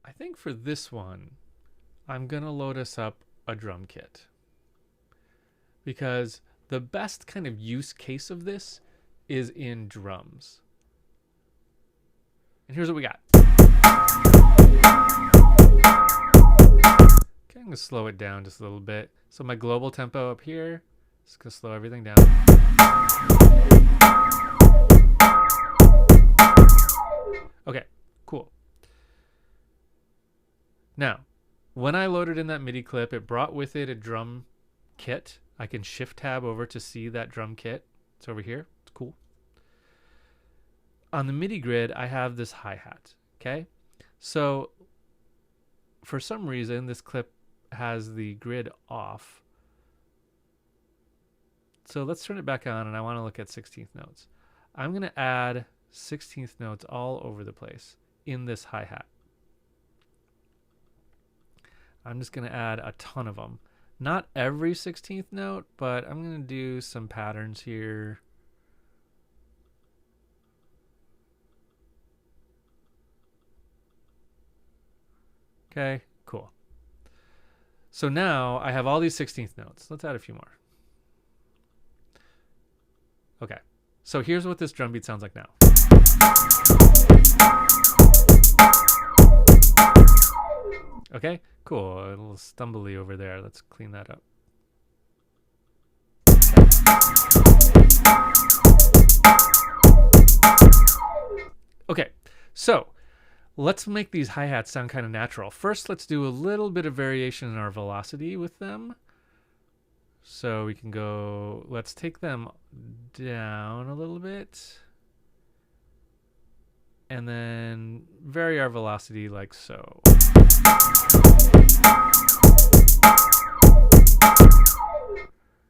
I think for this one, I'm going to load us up a drum kit, because the best kind of use case of this is in drums. And here's what we got. Okay, I'm going to slow it down just a little bit. So my global tempo up here, just going to slow everything down. Okay, cool. Now, when I loaded in that MIDI clip, it brought with it a drum kit. I can shift tab over to see that drum kit. It's over here. It's cool. On the MIDI grid, I have this hi-hat. Okay, so for some reason, this clip has the grid off. So let's turn it back on, and I want to look at 16th notes. I'm going to add 16th notes all over the place in this hi-hat. I'm just going to add a ton of them. Not every 16th note, but I'm going to do some patterns here. Okay, cool. So now I have all these 16th notes. Let's add a few more. Okay, so here's what this drum beat sounds like now. Okay, cool. A little stumbly over there. Let's clean that up. Okay, so let's make these hi-hats sound kind of natural. First, let's do a little bit of variation in our velocity with them. So we can go, let's take them down a little bit. And then vary our velocity like so.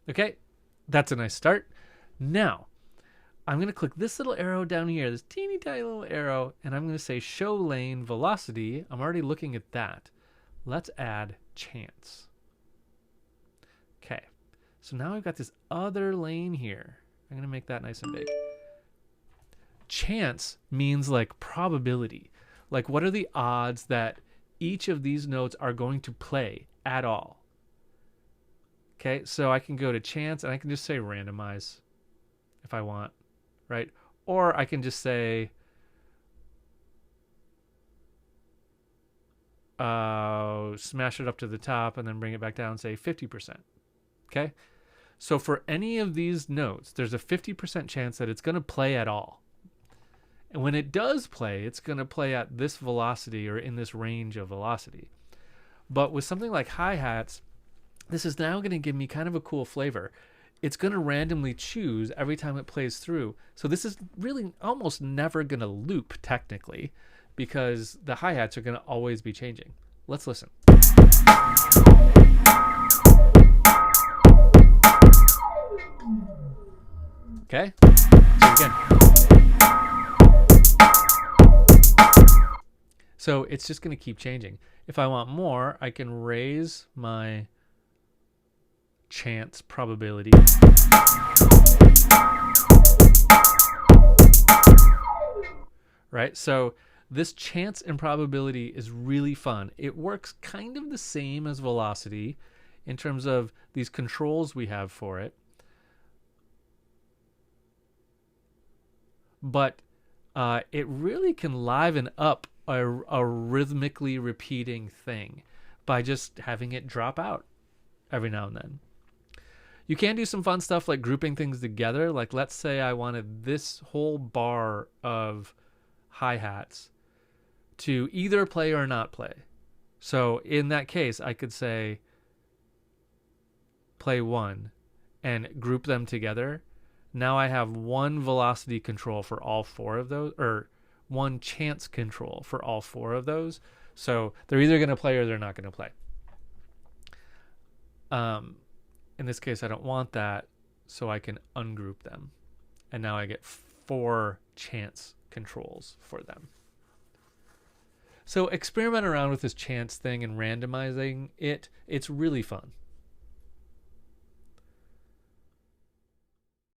Okay, that's a nice start. Now, I'm going to click this little arrow down here, this teeny tiny little arrow, and I'm going to say show lane velocity. I'm already looking at that. Let's add chance. Okay, so now we've got this other lane here. I'm going to make that nice and big. Chance means like probability. Like, what are the odds that each of these notes are going to play at all? Okay, so I can go to chance and I can just say randomize if I want, right? Or I can just say smash it up to the top and then bring it back down and say 50%. Okay, so for any of these notes, there's a 50% chance that it's going to play at all. And when it does play, it's going to play at this velocity or in this range of velocity. But with something like hi-hats, this is now going to give me kind of a cool flavor. It's going to randomly choose every time it plays through. So this is really almost never going to loop technically, because the hi-hats are going to always be changing. Let's listen. Okay, so again. So it's just going to keep changing. If I want more, I can raise my chance probability. Right? So this chance and probability is really fun. It works kind of the same as velocity in terms of these controls we have for it. But it really can liven up a rhythmically repeating thing by just having it drop out every now and then. You can do some fun stuff like grouping things together. Like, let's say I wanted this whole bar of hi-hats to either play or not play. So in that case, I could say play one and group them together. Now I have one velocity control for all four of those, or one chance control for all four of those. So they're either going to play or they're not going to play. In this case, I don't want that, so I can ungroup them. And now I get 4 chance controls for them. So experiment around with this chance thing and randomizing it. It's really fun.